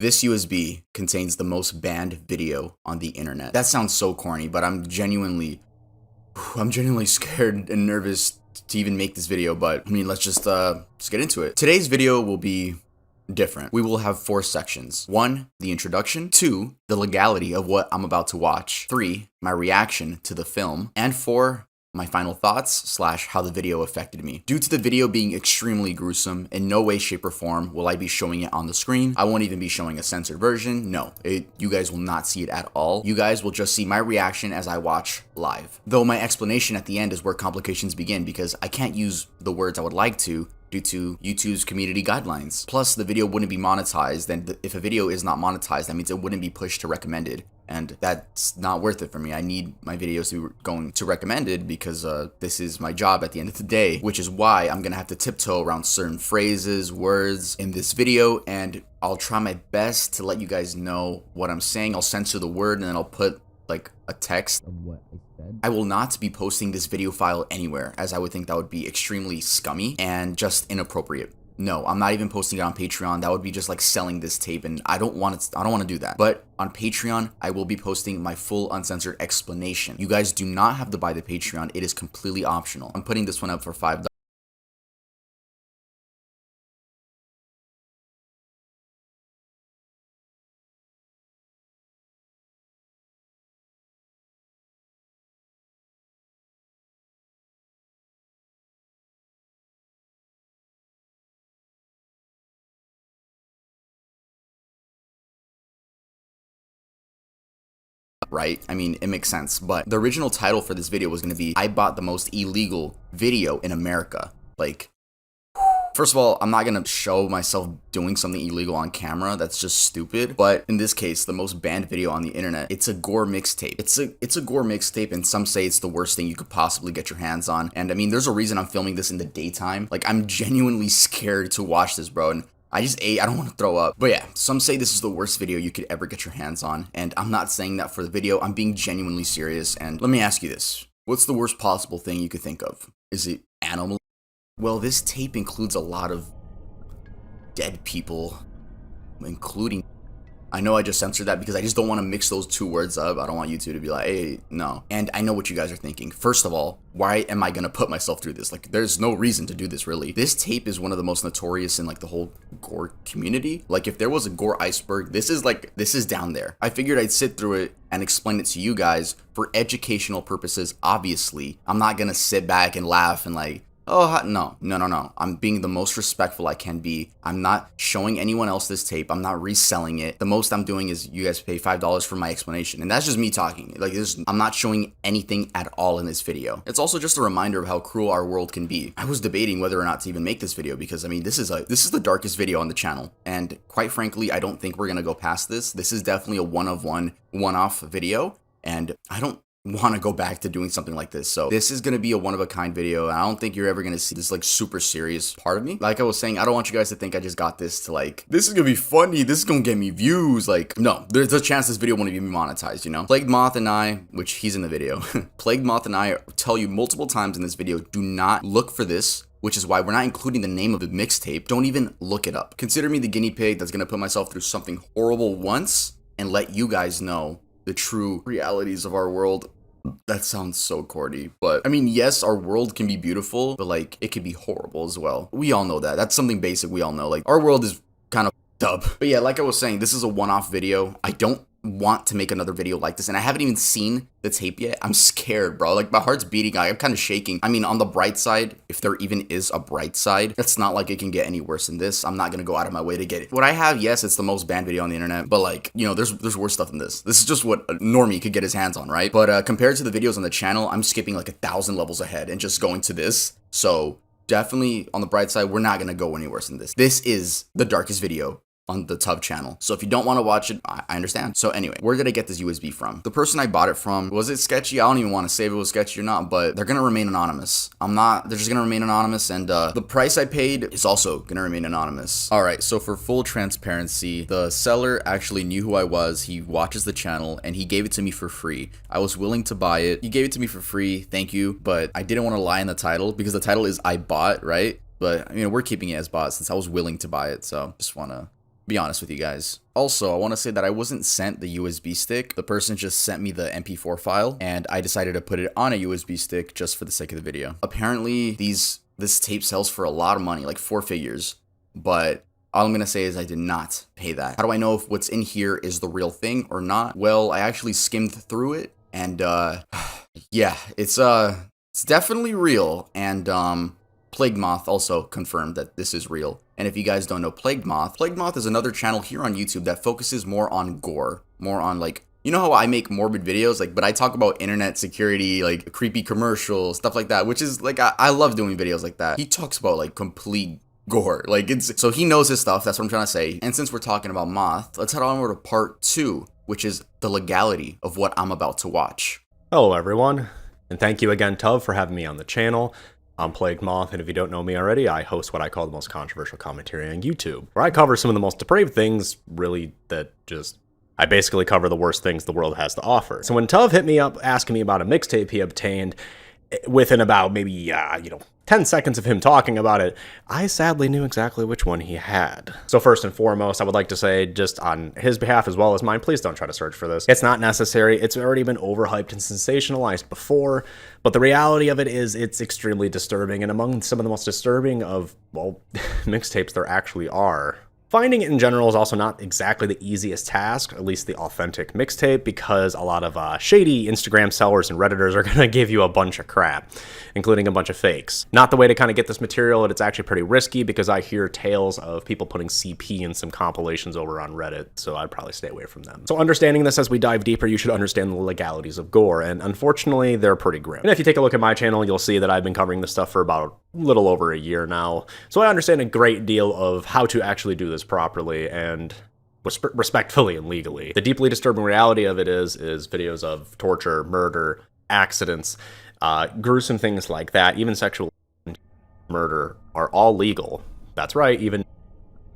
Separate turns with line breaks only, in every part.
This USB contains the most banned video on the internet. That sounds so corny, but I'm genuinely scared and nervous to even make this video, but I mean, let's get into it. Today's video will be different. We will have 4 sections. 1, the introduction. 2, the legality of what I'm about to watch. 3, my reaction to the film. And 4, my final thoughts / how the video affected me. Due to the video being extremely gruesome, in no way, shape, or form will I be showing it on the screen. I won't even be showing a censored version. No, you guys will not see it at all. You guys will just see my reaction as I watch live. Though my explanation at the end is where complications begin, because I can't use the words I would like to due to YouTube's community guidelines. Plus, the video wouldn't be monetized, and if a video is not monetized, that means it wouldn't be pushed to recommended, and that's not worth it for me. I need my videos to be going to recommended because this is my job at the end of the day, which is why I'm gonna have to tiptoe around certain phrases, words in this video, and I'll try my best to let you guys know what I'm saying. I'll censor the word, and then I'll put like a text of what I said. I will not be posting this video file anywhere, as I would think that would be extremely scummy and just inappropriate. No, I'm not even posting it on Patreon. That would be just like selling this tape, and I don't want to do that. But on Patreon, I will be posting my full uncensored explanation. You guys do not have to buy the Patreon. It is completely optional. I'm putting this one up for $5. Right? I mean, it makes sense, but the original title for this video was going to be, I bought the most illegal video in America. Like, first of all, I'm not going to show myself doing something illegal on camera. That's just stupid. But in this case, the most banned video on the internet, it's a gore mixtape. It's a gore mixtape, and some say it's the worst thing you could possibly get your hands on. And I mean, there's a reason I'm filming this in the daytime. Like, I'm genuinely scared to watch this, bro. And I just ate, I don't want to throw up. But yeah, some say this is the worst video you could ever get your hands on, and I'm not saying that for the video. I'm being genuinely serious, and let me ask you this. What's the worst possible thing you could think of? Is it animal? Well, this tape includes a lot of dead people, including... I know I just censored that because I just don't want to mix those 2 words up. I don't want you two to be like, hey, no. And I know what you guys are thinking. First of all, why am I going to put myself through this? Like, there's no reason to do this, really. This tape is one of the most notorious in, like, the whole gore community. Like, if there was a gore iceberg, this is down there. I figured I'd sit through it and explain it to you guys for educational purposes, obviously. I'm not going to sit back and laugh and, like, oh, no. I'm being the most respectful I can be. I'm not showing anyone else this tape. I'm not reselling it. The most I'm doing is you guys pay $5 for my explanation. And that's just me talking. Like, I'm not showing anything at all in this video. It's also just a reminder of how cruel our world can be. I was debating whether or not to even make this video because, I mean, this is the darkest video on the channel. And quite frankly, I don't think we're going to go past this. This is definitely a one-off video. And I don't want to go back to doing something like this. So this is going to be a one-of-a-kind video, and I don't think you're ever going to see this like super serious part of me. Like I was saying, I don't want you guys to think I just got this to like, this is going to be funny, this is going to get me views. Like, no, there's a chance this video won't even be monetized, you know? Plagued Moth and I, which he's in the video, Plagued Moth and I tell you multiple times in this video, do not look for this, which is why we're not including the name of the mixtape. Don't even look it up. Consider me the guinea pig that's going to put myself through something horrible once and let you guys know the true realities of our world. That sounds so corny, but I mean, yes, our world can be beautiful, but like, it could be horrible as well. We all know that. That's something basic we all know. Like, our world is kind of up. But yeah, like I was saying, this is a one-off video. I don't want to make another video like this, and I haven't even seen the tape yet. I'm scared, bro. Like, my heart's beating. I'm kind of shaking. I mean, on the bright side, if there even is a bright side, it's not like it can get any worse than this. I'm not gonna go out of my way to get it. What I have, yes, it's the most banned video on the internet, but like, you know, there's worse stuff than this. This is just what a normie could get his hands on, right? But compared to the videos on the channel, I'm skipping like 1,000 levels ahead and just going to this. So definitely on the bright side, we're not gonna go any worse than this. This is the darkest video on the Tuv channel. So if you don't want to watch it, I understand. So anyway, where did I get this USB from? The person I bought it from, was it sketchy? I don't even want to say if it was sketchy or not, but they're going to remain anonymous. They're just going to remain anonymous, and the price I paid is also going to remain anonymous. All right, so for full transparency, the seller actually knew who I was. He watches the channel, and he gave it to me for free. I was willing to buy it. He gave it to me for free, thank you, but I didn't want to lie in the title because the title is I bought, right? But, you know, we're keeping it as bought since I was willing to buy it, so just want to Be honest with you guys. Also, I want to say that I wasn't sent the USB stick. The person just sent me the MP4 file, and I decided to put it on a USB stick just for the sake of the video. Apparently, this tape sells for a lot of money, like 4 figures, but all I'm going to say is I did not pay that. How do I know if what's in here is the real thing or not? Well, I actually skimmed through it, and yeah, it's definitely real, and Plague Moth also confirmed that this is real. And if you guys don't know Plague Moth is another channel here on YouTube that focuses more on gore, more on like, you know how I make morbid videos, like, but I talk about internet security, like creepy commercials, stuff like that, which is like, I love doing videos like that. He talks about like complete gore, like so he knows his stuff, that's what I'm trying to say. And since we're talking about Moth, let's head on over to part 2, which is the legality of what I'm about to watch.
Hello everyone, and thank you again, Tuv, for having me on the channel. I'm Plague Moth, and if you don't know me already, I host what I call the most controversial commentary on YouTube, where I cover some of the most depraved things, really, I basically cover the worst things the world has to offer. So when Tuv hit me up asking me about a mixtape he obtained, within about maybe, 10 seconds of him talking about it, I sadly knew exactly which one he had. So first and foremost, I would like to say, just on his behalf as well as mine, please don't try to search for this. It's not necessary. It's already been overhyped and sensationalized before, but the reality of it is it's extremely disturbing, and among some of the most disturbing of, well, mixtapes there actually are. Finding it in general is also not exactly the easiest task, at least the authentic mixtape, because a lot of shady Instagram sellers and Redditors are going to give you a bunch of crap, including a bunch of fakes. Not the way to kind of get this material, and it's actually pretty risky because I hear tales of people putting CP in some compilations over on Reddit, so I'd probably stay away from them. So understanding this as we dive deeper, you should understand the legalities of gore, and unfortunately, they're pretty grim. And if you take a look at my channel, you'll see that I've been covering this stuff for about a little over a year now, so I understand a great deal of how to actually do this properly and respectfully and legally. The deeply disturbing reality of it is videos of torture, murder, accidents, gruesome things like that, even sexual murder are all legal. That's right, even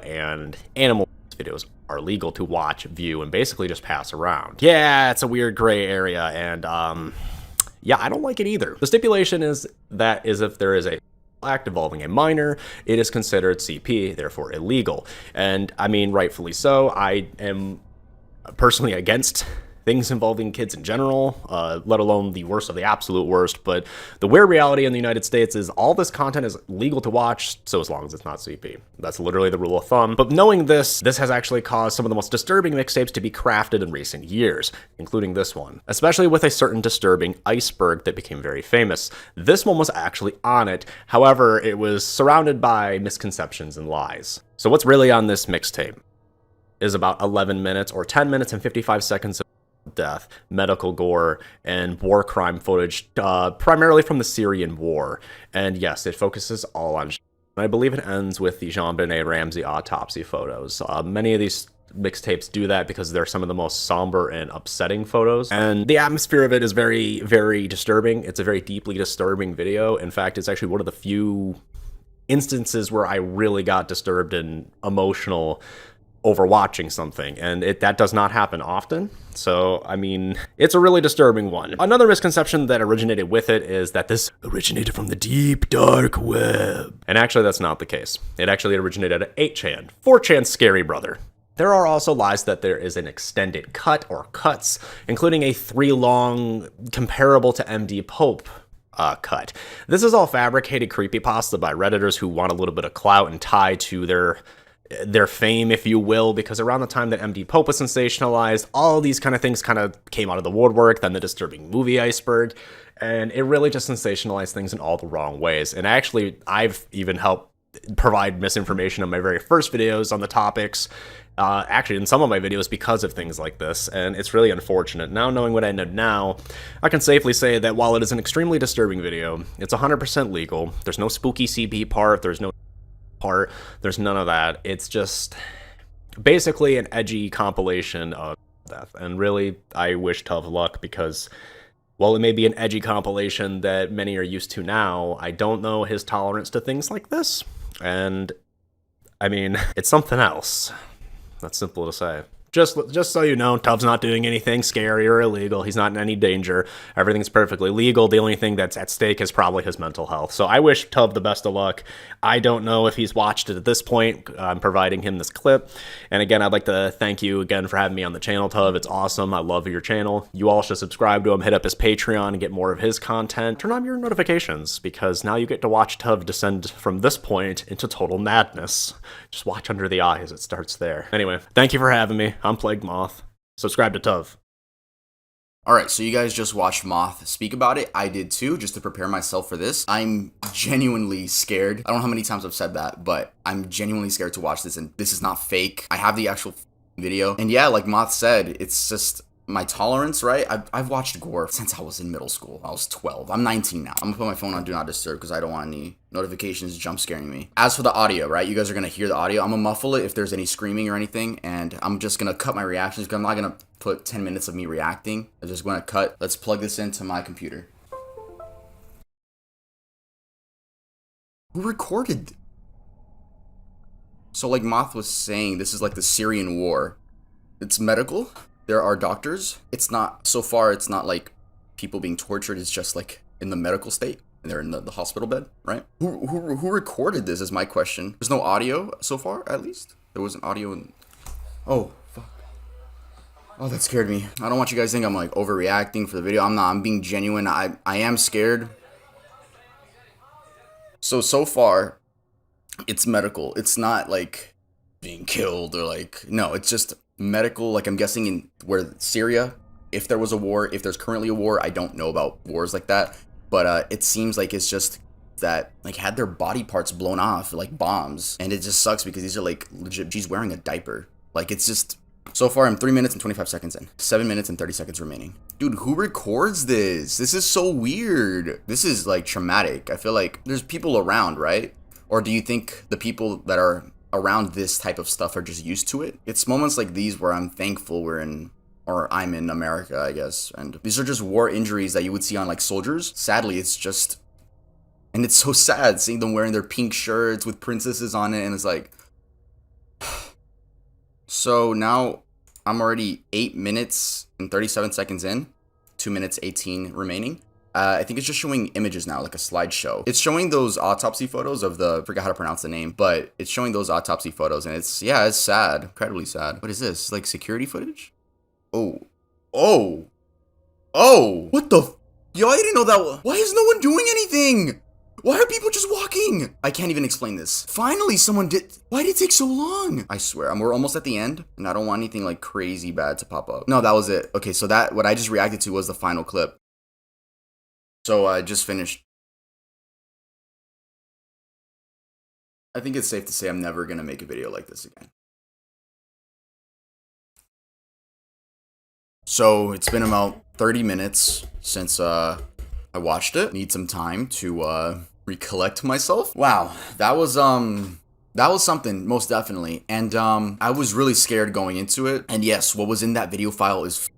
and animal videos are legal to watch, view, and basically just pass around. Yeah, it's a weird gray area, and yeah, I don't like it either. The stipulation is that if there is a act involving a minor, it is considered CP, therefore illegal. And I mean, rightfully so. I am personally against things involving kids in general, let alone the worst of the absolute worst. But the weird reality in the United States is all this content is legal to watch, so as long as it's not CP. That's literally the rule of thumb. But knowing this has actually caused some of the most disturbing mixtapes to be crafted in recent years, including this one, especially with a certain disturbing iceberg that became very famous. This one was actually on it. However, it was surrounded by misconceptions and lies. So what's really on this mixtape is about 11 minutes or 10 minutes and 55 seconds of death, medical gore, and war crime footage, primarily from the Syrian war. And yes, it focuses all on I believe it ends with the Jean-Benet Ramsey autopsy photos. Many of these mixtapes do that because they're some of the most somber and upsetting photos. And the atmosphere of it is very, very disturbing. It's a very deeply disturbing video. In fact, it's actually one of the few instances where I really got disturbed and emotional over watching something, and that does not happen often. So, I mean, it's a really disturbing one. Another misconception that originated with it is that this originated from the deep, dark web. And actually, that's not the case. It actually originated at 8chan, 4chan's scary brother. There are also lies that there is an extended cut or cuts, including a 3-long, comparable to MD Pope cut. This is all fabricated creepypasta by Redditors who want a little bit of clout and tie to their fame, if you will, because around the time that MD Pope was sensationalized, all these kind of things kind of came out of the woodwork, then the disturbing movie iceberg, and it really just sensationalized things in all the wrong ways. And actually, I've even helped provide misinformation on my very first videos on the topics, actually in some of my videos because of things like this, and it's really unfortunate. Now, knowing what I know now, I can safely say that while it is an extremely disturbing video, it's 100% legal. There's no spooky CP part, there's no part, there's none of that. It's just basically an edgy compilation of death, and really I wish Tuv luck, because while it may be an edgy compilation that many are used to now, I don't know his tolerance to things like this, and I mean, it's something else. That's simple to say. Just so you know, Tuv's not doing anything scary or illegal. He's not in any danger. Everything's perfectly legal. The only thing that's at stake is probably his mental health. So I wish Tuv the best of luck. I don't know if he's watched it at this point. I'm providing him this clip. And again, I'd like to thank you again for having me on the channel, Tuv. It's awesome. I love your channel. You all should subscribe to him, hit up his Patreon and get more of his content. Turn on your notifications because now you get to watch Tuv descend from this point into total madness. Just watch under the eye as it starts there. Anyway, thank you for having me. I'm Plagued Moth. Subscribe to Tuv.
Alright, so you guys just watched Moth speak about it. I did too, just to prepare myself for this. I'm genuinely scared. I don't know how many times I've said that, but I'm genuinely scared to watch this, and this is not fake. I have the actual video. And yeah, like Moth said, it's just my tolerance, right? I've watched gore since I was in middle school. I was 12. I'm 19 now. I'm gonna put my phone on Do Not Disturb because I don't want any notifications jump scaring me. As for the audio, right? You guys are gonna hear the audio. I'm gonna muffle it if there's any screaming or anything, and I'm just gonna cut my reactions because I'm not gonna put 10 minutes of me reacting. I'm just gonna cut. Let's plug this into my computer. Who recorded? So like Moth was saying, this is like the Syrian war. It's medical. There are doctors. It's not, so far, it's not like people being tortured. It's just like in the medical state. And they're in the hospital bed, right? Who recorded this is my question. There's no audio so far, at least. There wasn't audio in... Oh, fuck. Oh, that scared me. I don't want you guys to think I'm like overreacting for the video. I'm not. I'm being genuine. I am scared. So far, it's medical. It's not like being killed or like... No, it's just... medical, like I'm guessing in where Syria, if there was a war, if there's currently a war, I don't know about wars like that, but it seems like it's just that like had their body parts blown off like bombs, and it just sucks because these are like legit. She's wearing a diaper. Like it's just so far I'm 3 minutes and 25 seconds in, 7 minutes and 30 seconds remaining. Dude, who records this? This is so weird. This is like traumatic. I feel like there's people around, right? Or do you think the people that are around this type of stuff are just used to it? It's moments like these where I'm thankful I'm in America, I guess. And these are just war injuries that you would see on like soldiers. Sadly, it's just, and it's so sad seeing them wearing their pink shirts with princesses on it, and it's like, so now I'm already 8 minutes and 37 seconds in, 2 minutes 18 remaining. I think it's just showing images now, like a slideshow. It's showing those autopsy photos of the, I forgot how to pronounce the name, but it's showing those autopsy photos, and it's, yeah, it's sad, incredibly sad. What is this, like security footage? Oh, what the, yo, I didn't know that. Why is no one doing anything? Why are people just walking? I can't even explain this. Finally, someone did. Why did it take so long? I swear, we're almost at the end, and I don't want anything like crazy bad to pop up. No, that was it. Okay, so that, what I just reacted to was the final clip. So I just finished. I think it's safe to say I'm never gonna make a video like this again. So it's been about 30 minutes since I watched it. Need some time to recollect myself. Wow, that was something, most definitely. And I was really scared going into it. And yes, what was in that video file is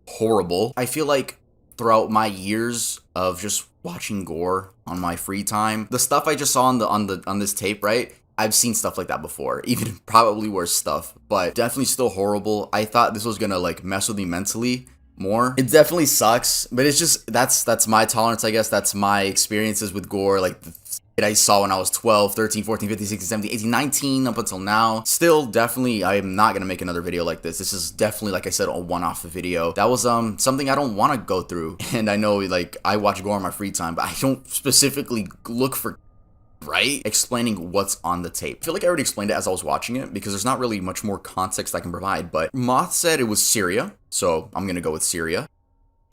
horrible. I feel like throughout my years of just watching gore on my free time, the stuff I just saw on this tape, right? I've seen stuff like that before, even probably worse stuff, but definitely still horrible. I thought this was gonna like mess with me mentally more. It definitely sucks, but it's just, that's my tolerance, I guess. That's my experiences with gore, like the shit I saw when I was 12, 13, 14, 15, 16, 17, 18, 19, up until now. Still, definitely, I am not gonna make another video like this. This is definitely, like I said, a one-off video. That was something I don't want to go through. And I know, like, I watch gore on my free time, but I don't specifically look for, right? Explaining what's on the tape. I feel like I already explained it as I was watching it because there's not really much more context I can provide, but Moth said it was Syria, so I'm gonna go with Syria,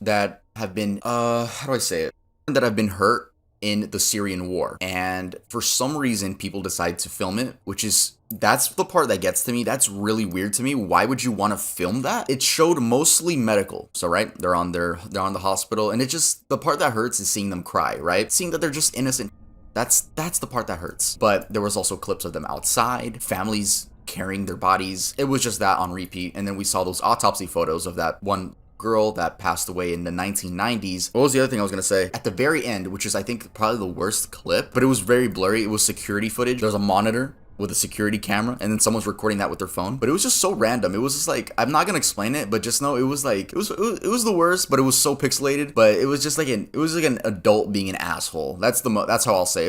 that have been, how do I say it? That have been hurt in the Syrian war. And for some reason, people decide to film it, which is, that's the part that gets to me. That's really weird to me. Why would you want to film that? It showed mostly medical. So, right, they're on the hospital, and it just, the part that hurts is seeing them cry, right? Seeing that they're just innocent. That's the part that hurts. But there was also clips of them outside, families carrying their bodies. It was just that on repeat. And then we saw those autopsy photos of that one girl that passed away in the 1990s. What was the other thing I was gonna say? At the very end, which is I think probably the worst clip, but it was very blurry. It was security footage. There's a monitor with a security camera, and then someone's recording that with their phone. But it was just so random. It was just like, I'm not gonna explain it, but just know it was like, it was the worst, but it was so pixelated. But it was just like an adult being an asshole. That's how I'll say it.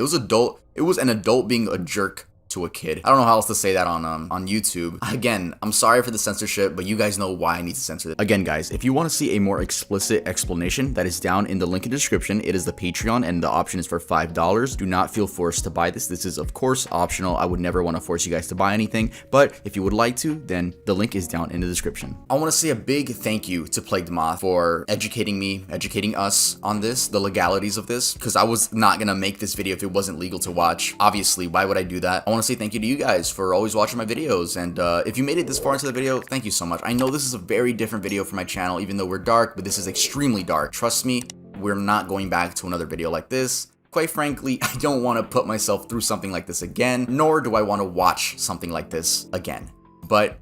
It was an adult being a jerk to a kid. I don't know how else to say that on YouTube. Again, I'm sorry for the censorship, but you guys know why I need to censor it. Again, guys, if you want to see a more explicit explanation, that is down in the link in the description. It is the Patreon, and the option is for $5. Do not feel forced to buy this. This is, of course, optional. I would never want to force you guys to buy anything, but if you would like to, then the link is down in the description. I want to say a big thank you to Plagued Moth for educating me, educating us on this, the legalities of this, because I was not gonna make this video if it wasn't legal to watch. Obviously, why would I do that? I want to say thank you to you guys for always watching my videos, and if you made it this far into the video, thank you so much. I know this is a very different video for my channel, even though we're dark, but this is extremely dark. Trust me, we're not going back to another video like this. Quite frankly, I don't want to put myself through something like this again, nor do I want to watch something like this again. But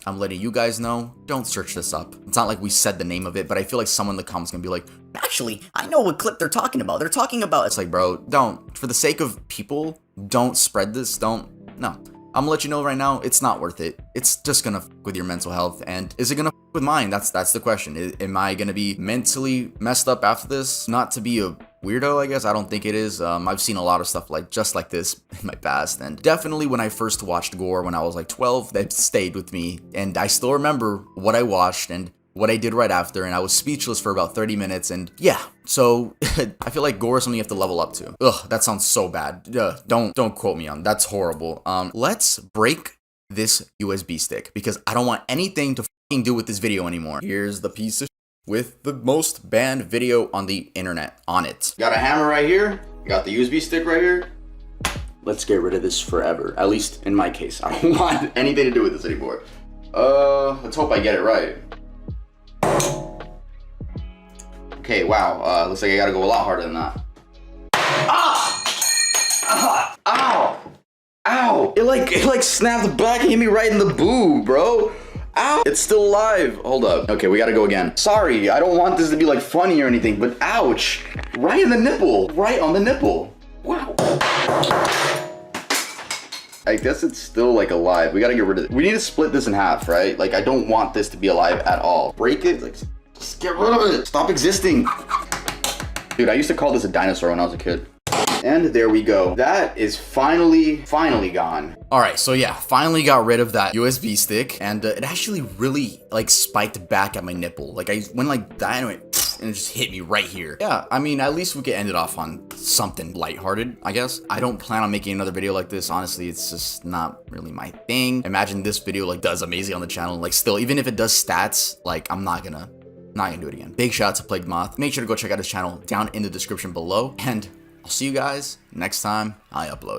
I'm letting you guys know, don't search this up. It's not like we said the name of it, but I feel like someone in the comments is gonna be like, actually, I know what clip they're talking about. They're talking about, it's like, bro, don't. For the sake of people, don't spread this. No. I'm gonna let you know right now, it's not worth it. It's just gonna f with your mental health, and is it gonna f with mine? That's the question. Am I gonna be mentally messed up after this? Not to be a weirdo, I guess. I don't think it is. I've seen a lot of stuff just like this in my past, and definitely when I first watched gore when I was like 12, that stayed with me, and I still remember what I watched and what I did right after, and I was speechless for about 30 minutes, and yeah, so I feel like gore is something you have to level up to. Ugh, that sounds so bad. Don't quote me on, that's horrible. Let's break this USB stick, because I don't want anything to fucking do with this video anymore. Here's the piece of with the most banned video on the internet on it. Got a hammer right here, got the USB stick right here. Let's get rid of this forever, at least in my case. I don't want anything to do with this anymore. Let's hope I get it right. Okay, wow, looks like I gotta go a lot harder than that. Ah! Ah! Ow! Ow! It like snapped back and hit me right in the boob, bro. Ow! It's still alive. Hold up. Okay, we gotta go again. Sorry, I don't want this to be like funny or anything, but ouch! Right in the nipple. Right on the nipple. Wow. I guess it's still like alive. We gotta get rid of it. We need to split this in half, right? Like, I don't want this to be alive at all. Break it, like, just get rid of it. Stop existing. Dude, I used to call this a dinosaur when I was a kid. And there we go. That is finally gone. All right, so yeah, finally got rid of that USB stick, and it actually really like spiked back at my nipple. Like I went like that and it just hit me right here. Yeah, I mean, at least we could end it off on something lighthearted, I guess. I don't plan on making another video like this. Honestly, it's just not really my thing. Imagine this video like does amazing on the channel. Like still, even if it does stats, like I'm not gonna do it again. Big shout out to Plagued Moth. Make sure to go check out his channel down in the description below, and I'll see you guys next time I upload.